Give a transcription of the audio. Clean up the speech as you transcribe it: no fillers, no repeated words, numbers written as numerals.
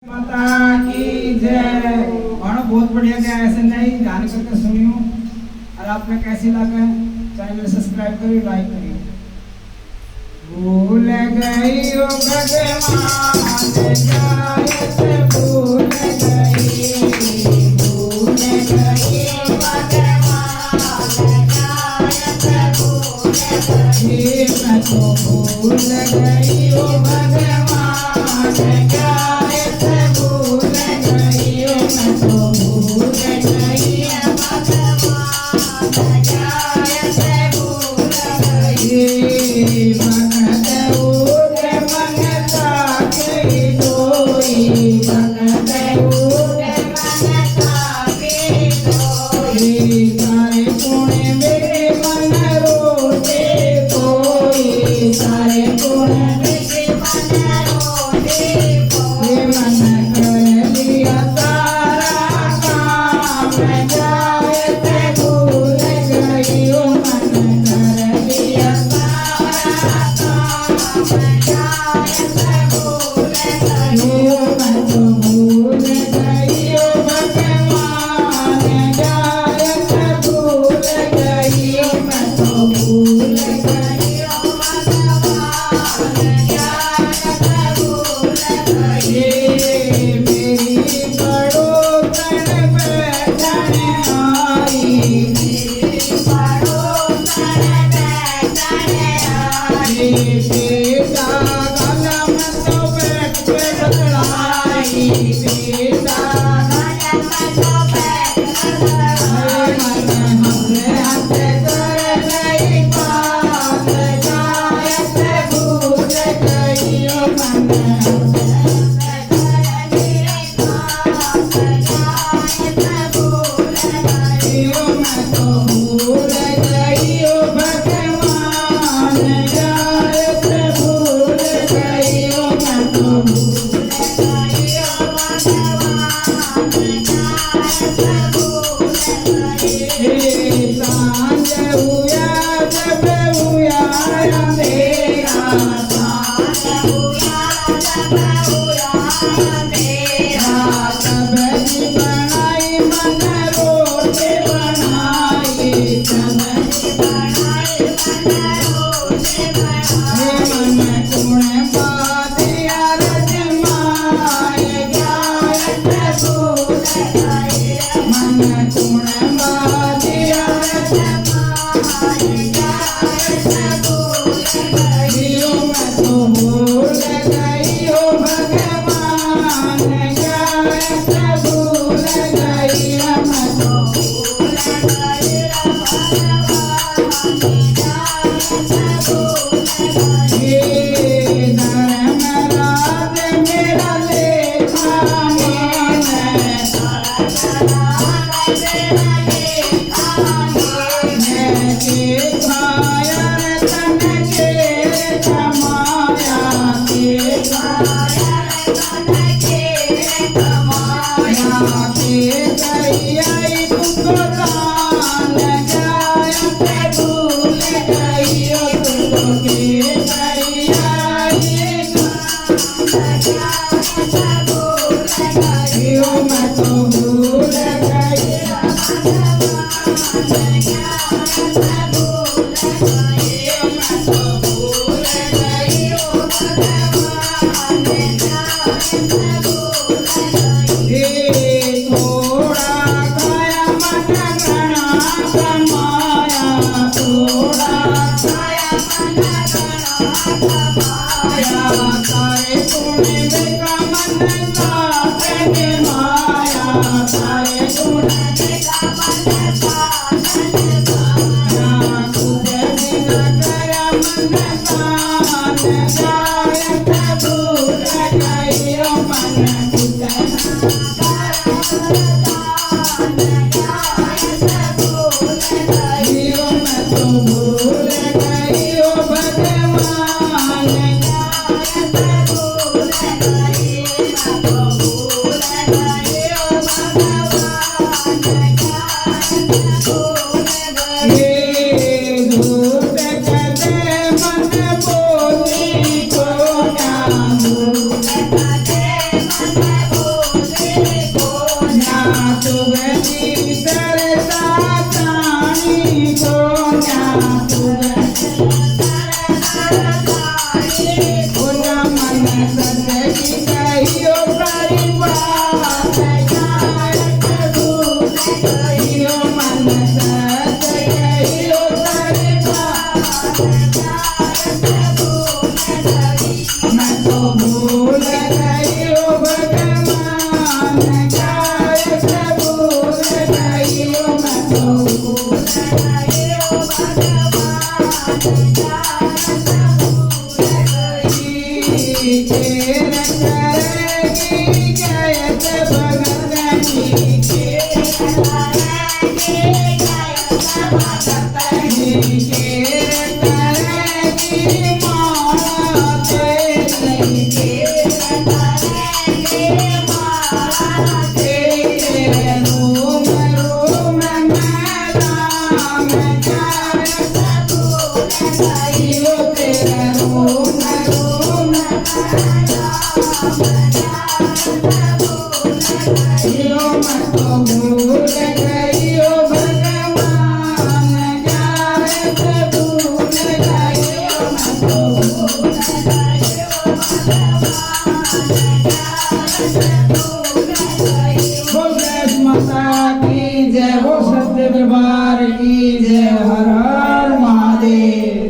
माता की जय। और बहुत बढ़िया गया ऐसे नहीं ध्यान करके सुनियो। और आपने कैसी लगा चैनल सब्सक्राइब करिए, लाइक करिए। भूल गई ओ भगवान जायत भूल गई, भूल गई ओ भगवान जायत भूल गई। मैं तो भूल गई ओ भगवान जायत भूल गई, मैं तो भूल गई ओ भगवान जायत भूल गई। भगत उठ मनता के डोरी, भगत उठ मनता के डोरी। सारे पुणे मेरे मन रोते कोई, सारे पुणे मेरे मन रोते कोई। मन कर लिया तारा काम जायत भूल गई, ओ मन कर लिया तारा काम जायत भूल गई। मैं तो भूल गई ओ भगवान जायत भूल गई, मैं तो भूल गई ओ भगवान जायत भूल गई। मेरी पड़ोसन बैठन आई, मेरी पड़ोसन बैठन आई। बेटा कलम तो बैठ पे बदलाई, बेटा कलम तो बैठ बदलाई। मन हमरे हाथ कर गई बात जायत भूल गई, ओ मन हमरे हाथ कर गई बात जायत भूल गई। ओ मैं तो भूल गई ओ भगवान जायत भूल गई, ओ मैं तो भूल गई ओ भगवान जायत भूल गई। सांझ हुआ जब हुआ अंधेरा, सांझ हुआ जब हुआ अंधेरा। सब्जी बनाई मन रोटी बनाई, सब्जी बनाई मन रोटी बनाई। मन कुण बादिया रजमाए जायत भूल गई, मन कुण बादिया रजमाए जायत भूल गई। ओ मैं तो भूल गई ओ भगवान जायत